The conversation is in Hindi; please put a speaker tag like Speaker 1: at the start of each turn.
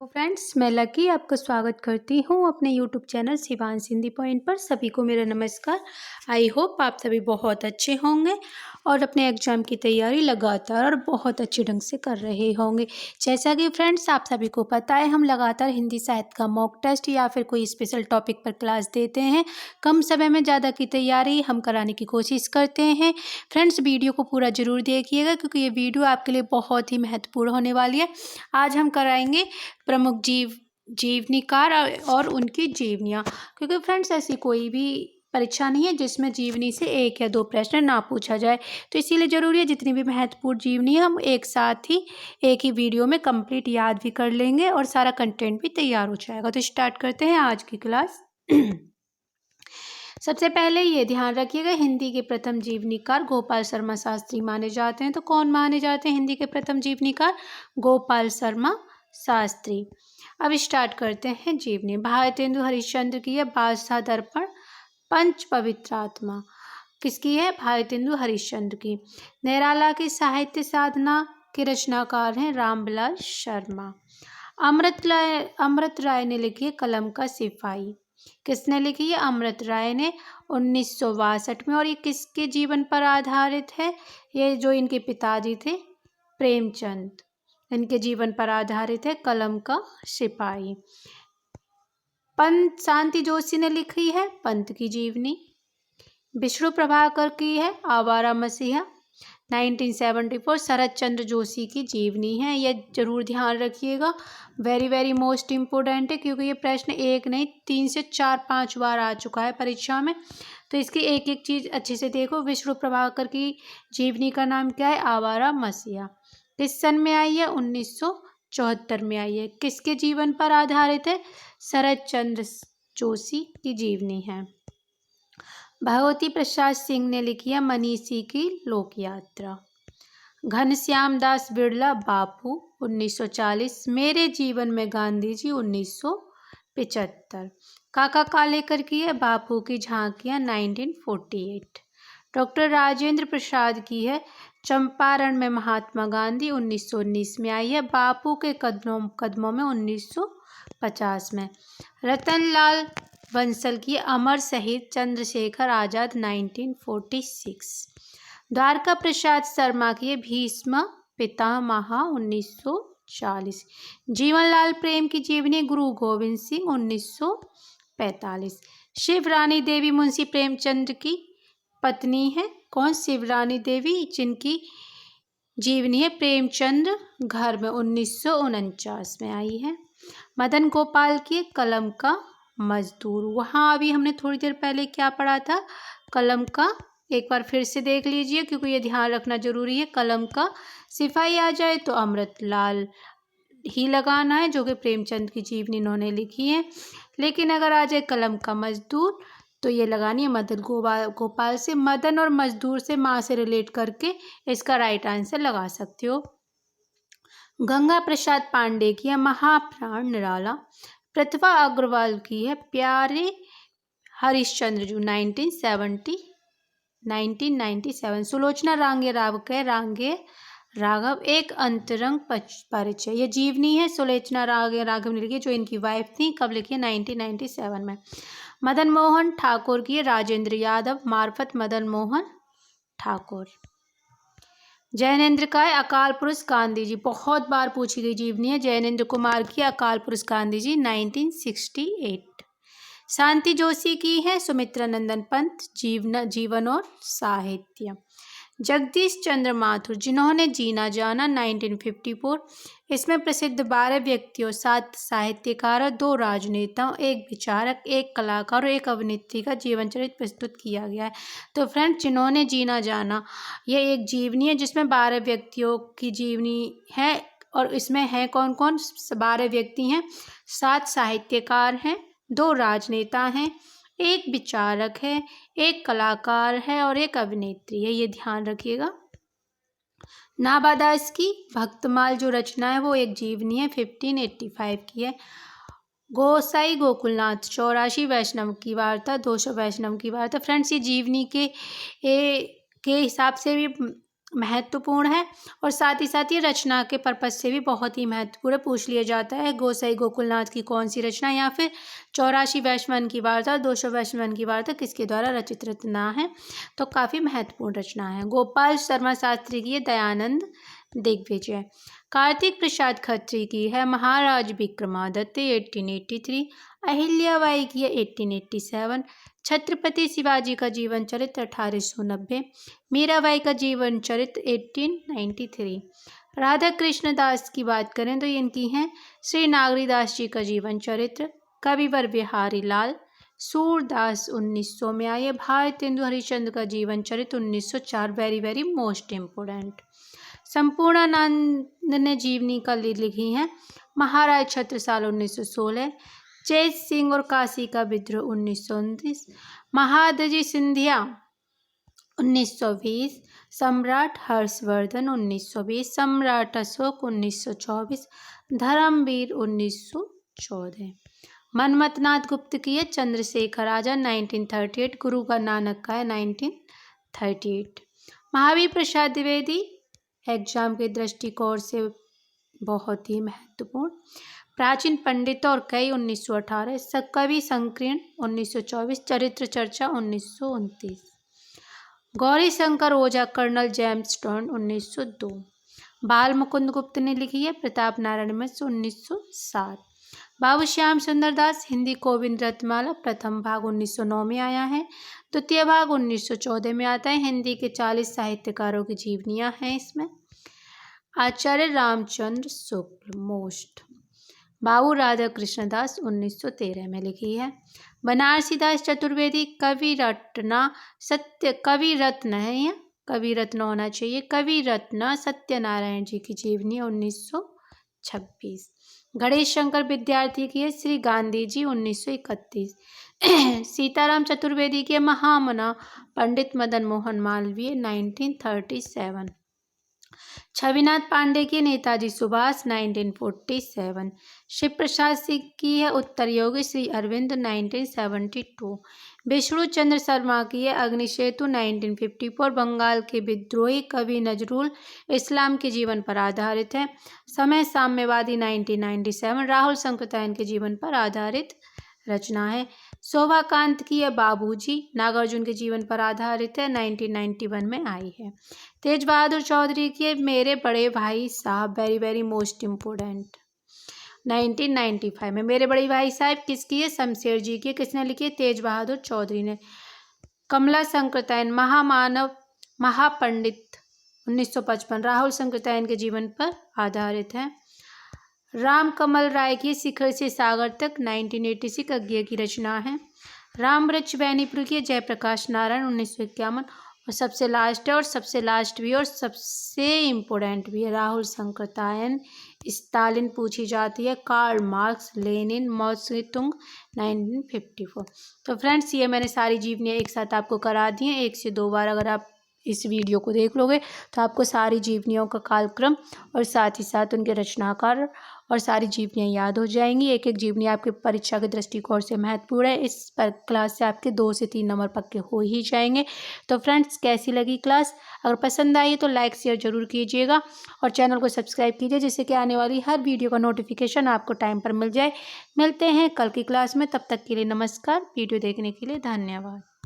Speaker 1: तो फ्रेंड्स, मैं लकी आपका स्वागत करती हूँ अपने YouTube channel Shivansh Hindi point पर। सभी को मेरा नमस्कार। आई होप आप सभी बहुत अच्छे होंगे और अपने एग्ज़ाम की तैयारी लगातार और बहुत अच्छे ढंग से कर रहे होंगे। जैसा कि फ्रेंड्स आप सभी को पता है, हम लगातार हिंदी साहित्य का मॉक टेस्ट या फिर कोई स्पेशल टॉपिक पर क्लास देते हैं। कम समय में ज़्यादा की तैयारी हम कराने की कोशिश करते हैं। फ्रेंड्स, वीडियो को पूरा ज़रूर देखिएगा क्योंकि ये वीडियो आपके लिए बहुत ही महत्वपूर्ण होने वाली है। आज हम कराएंगे प्रमुख जीवनीकार और उनकी जीवनियाँ, क्योंकि फ्रेंड्स ऐसी कोई भी परीक्षा नहीं है जिसमें जीवनी से एक या दो प्रश्न ना पूछा जाए। तो इसीलिए ज़रूरी है जितनी भी महत्वपूर्ण जीवनी है हम एक साथ ही एक ही वीडियो में कंप्लीट याद भी कर लेंगे और सारा कंटेंट भी तैयार हो जाएगा। तो स्टार्ट करते हैं आज की क्लास। सबसे पहले ये ध्यान रखिएगा, हिंदी के प्रथम जीवनीकार गोपाल शर्मा शास्त्री माने जाते हैं। तो कौन माने जाते हैं हिंदी के प्रथम जीवनीकार? गोपाल शर्मा शास्त्री। अब स्टार्ट करते हैं जीवनी। भारतेंदु हरिश्चंद्र की है बादशाह दर्पण पंच पवित्र आत्मा। किसकी है? भारतेंदु हरिश्चंद्र की। निराला की साहित्य साधना के रचनाकार हैं रामबिलास शर्मा। अमृत राय ने लिखी है कलम का सिपाही। किसने लिखी है? अमृत राय ने 1962 में। और ये किसके जीवन पर आधारित है? ये जो इनके पिताजी थे प्रेमचंद, इनके जीवन पर आधारित है कलम का सिपाही। पंत शांति जोशी ने लिखी है पंत की जीवनी। विष्णु प्रभाकर की है आवारा मसीहा 1974। शरद चंद्र जोशी की जीवनी है। यह जरूर ध्यान रखिएगा, वेरी वेरी मोस्ट इम्पोर्टेंट है क्योंकि ये प्रश्न एक नहीं 3 से 4-5 बार आ चुका है परीक्षा में। तो इसकी एक एक चीज़ अच्छे से देखो। विष्णु प्रभाकर की जीवनी का नाम क्या है? आवारा मसीहा। किस सन में आई है? 1974 में आई है। किसके जीवन पर आधारित है? शरद चंद्र जोशी की जीवनी है। भगवती प्रसाद सिंह ने लिखी है मनीषी की लोक यात्रा। घनश्याम दास बिड़ला बापू 1940। मेरे जीवन में गांधी जी 1975। काका कालेकर की है बापू की झांकियाँ 1948। डॉक्टर राजेंद्र प्रसाद की है चंपारण में महात्मा गांधी 1919 में आई है। बापू के कदमों में 1950 में। रतनलाल बंसल की अमर शहीद चंद्रशेखर आज़ाद 1946। द्वारका प्रसाद शर्मा की भीष्म पितामह 1940। जीवनलाल प्रेम की जीवनी गुरु गोविंद सिंह 1945। शिवरानी देवी मुंशी प्रेमचंद की पत्नी है। कौन? शिवरानी देवी, जिनकी जीवनी है प्रेमचंद घर में 1949 में आई है। मदन गोपाल की कलम का मजदूर। वहाँ अभी हमने थोड़ी देर पहले क्या पढ़ा था? कलम का। एक बार फिर से देख लीजिए क्योंकि ये ध्यान रखना जरूरी है। कलम का सिपाही आ जाए तो अमृतलाल ही लगाना है, जो कि प्रेमचंद की जीवनी इन्होंने लिखी है। लेकिन अगर आ जाए कलम का मजदूर तो ये लगानी है मदन गोपाल से। मदन और मजदूर से माँ से रिलेट करके इसका राइट आंसर लगा सकते हो। गंगा प्रसाद पांडे की है महाप्राण निराला। प्रतिभा अग्रवाल की है प्यारे हरिश्चंद्र जो 1997। सुलोचना रांगे राव के रांगे राघव एक अंतरंग परिचय। ये जीवनी है सुलोचना रांगे राघव ने लिखी, जो इनकी वाइफ थी। कब लिखी है? 1997 में। मदन मोहन ठाकुर की राजेंद्र यादव मार्फत मदन मोहन ठाकुर। जैनेन्द्र का है अकाल पुरुष गांधी जी। बहुत बार पूछी गई जीवनी है। जैनेन्द्र कुमार की अकाल पुरुष गांधी जी 1968। शांति जोशी की है सुमित्रा नंदन पंत जीवन और साहित्य। जगदीश चंद्र माथुर जिन्होंने जीना जाना 1954। इसमें प्रसिद्ध 12 व्यक्तियों, 7 साहित्यकार, 2 राजनेताओं, 1 विचारक, 1 कलाकार और 1 अभिनेत्री का जीवन चरित्र प्रस्तुत किया गया है। तो फ्रेंड्स, जिन्होंने जीना जाना यह एक जीवनी है जिसमें 12 व्यक्तियों की जीवनी है। और इसमें है कौन कौन? 12 व्यक्ति हैं, 7 साहित्यकार हैं, 2 राजनेता हैं, 1 विचारक है, 1 कलाकार है और 1 अभिनेत्री है। ये ध्यान रखिएगा। नाभादास की भक्तमाल जो रचना है वो एक जीवनी है 1585 की है। गोसाई गोकुलनाथ 84 वैष्णव की वार्ता 200 वैष्णव की वार्ता। फ्रेंड्स, ये जीवनी के हिसाब से भी महत्वपूर्ण है और साथ ही साथ ये रचना के पर्पज से भी बहुत ही महत्वपूर्ण पूछ लिया जाता है। गोसाई गोकुलनाथ की कौन सी रचना या फिर 84 वैश्वन की वार्ता 200 वैश्वन की वार्ता किसके द्वारा रचित रचना है, तो काफ़ी महत्वपूर्ण रचना है। गोपाल शर्मा शास्त्री की है दयानंद दिग्विजय। कार्तिक प्रसाद खत्री की है महाराज विक्रमादित्य 1883। अहिल्याबाई की है 1887। छत्रपति शिवाजी का जीवन चरित्र 1890। मीराबाई का जीवन चरित्र 1893। राधा कृष्ण दास की बात करें तो इनकी हैं श्री नागरीदास जी का जीवन चरित्र। कविवर बिहारी लाल। सूरदास 1900 में आए। भारतेंदु हरिश्चंद्र का जीवन चरित्र 1904, very very most important. Sampurnanand ने जीवनी का लिखी हैं महाराज छत्रसाल 1916। चेत सिंह और काशी का विद्रोह 1929। महादजी सिंधिया 1920। सम्राट हर्षवर्धन 1920। सम्राट अशोक 1924। धर्मवीर 1914। मनमथनाथ गुप्त की है चंद्रशेखर आजाद 1938। गुरु का नानक का है 1938। महावीर प्रसाद द्विवेदी एग्जाम के दृष्टिकोण से बहुत ही महत्वपूर्ण। प्राचीन पंडित और कई 1918। कवि संकीर्ण 1924। चरित्र चर्चा 1929। गौरी शंकर ओझा कर्नल जेम्स टर्न 1902। बाल मुकुंद गुप्त ने लिखी है प्रताप नारायण मिश्र 1907। बाबू श्याम सुंदर दास हिंदी गोविंद रत्नमाला प्रथम भाग 1909 में आया है। द्वितीय भाग 1914 में आता है। हिंदी के 40 साहित्यकारों की जीवनियाँ हैं इसमें। आचार्य रामचंद्र शुक्ल मोस्ट। बाबू राधा कृष्ण दास 1913 में लिखी है। बनारसी दास चतुर्वेदी कवि रत्न है, या कवि रत्न होना चाहिए। कवि रत्न सत्यनारायण जी की जीवनी 1926। गणेश शंकर विद्यार्थी की है श्री गांधी जी 1931। सीताराम चतुर्वेदी के महामना पंडित मदन मोहन मालवीय 1937। छविनाथ पांडे की नेताजी सुभाष 1947। शिव प्रसाद सिंह की है उत्तर योगी श्री अरविंद 1972। विष्णु चंद्र शर्मा की है अग्निसेतु 1954। बंगाल के विद्रोही कवि नजरुल इस्लाम के जीवन पर आधारित है। समय साम्यवादी 1997। राहुल संकृतायन के जीवन पर आधारित रचना है। शोभाकांत की है बाबूजी नागार्जुन के जीवन पर आधारित है 1991 में आई है। तेज बहादुर चौधरी की है मेरे बड़े भाई साहब, वेरी वेरी मोस्ट इम्पोर्टेंट 1995 में। मेरे बड़े भाई साहब किसकी है? शमशेर जी की। किसने लिखी है? तेज बहादुर चौधरी ने। कमला संकृतायन महामानव महापंडित 1955 राहुल संकृतायन के जीवन पर आधारित है। राम कमल राय की शिखर से सागर तक 1986 अज्ञेय की रचना है। राम वृक्ष बैनीपुर की जयप्रकाश नारायण 1951। और सबसे लास्ट है और सबसे लास्ट भी और सबसे इम्पोर्टेंट भी है राहुल संकृतायन। स्टालिन पूछी जाती है। कार्ल मार्क्स लेनिन माओ त्से-तुंग 1954। तो फ्रेंड्स ये मैंने सारी जीवनियाँ एक साथ आपको करा दी हैं। 1 से 2 बार अगर आप इस वीडियो को देख लोगे तो आपको सारी जीवनियों का कालक्रम और साथ ही साथ उनके रचनाकार और सारी जीवनियाँ याद हो जाएंगी। एक एक जीवनी आपके परीक्षा के दृष्टिकोण से महत्वपूर्ण है। इस पर क्लास से आपके 2 से 3 नंबर पक्के हो ही जाएंगे। तो फ्रेंड्स कैसी लगी क्लास? अगर पसंद आई तो लाइक शेयर जरूर कीजिएगा और चैनल को सब्सक्राइब कीजिए जिससे कि आने वाली हर वीडियो का नोटिफिकेशन आपको टाइम पर मिल जाए। मिलते हैं कल की क्लास में, तब तक के लिए नमस्कार। वीडियो देखने के लिए धन्यवाद।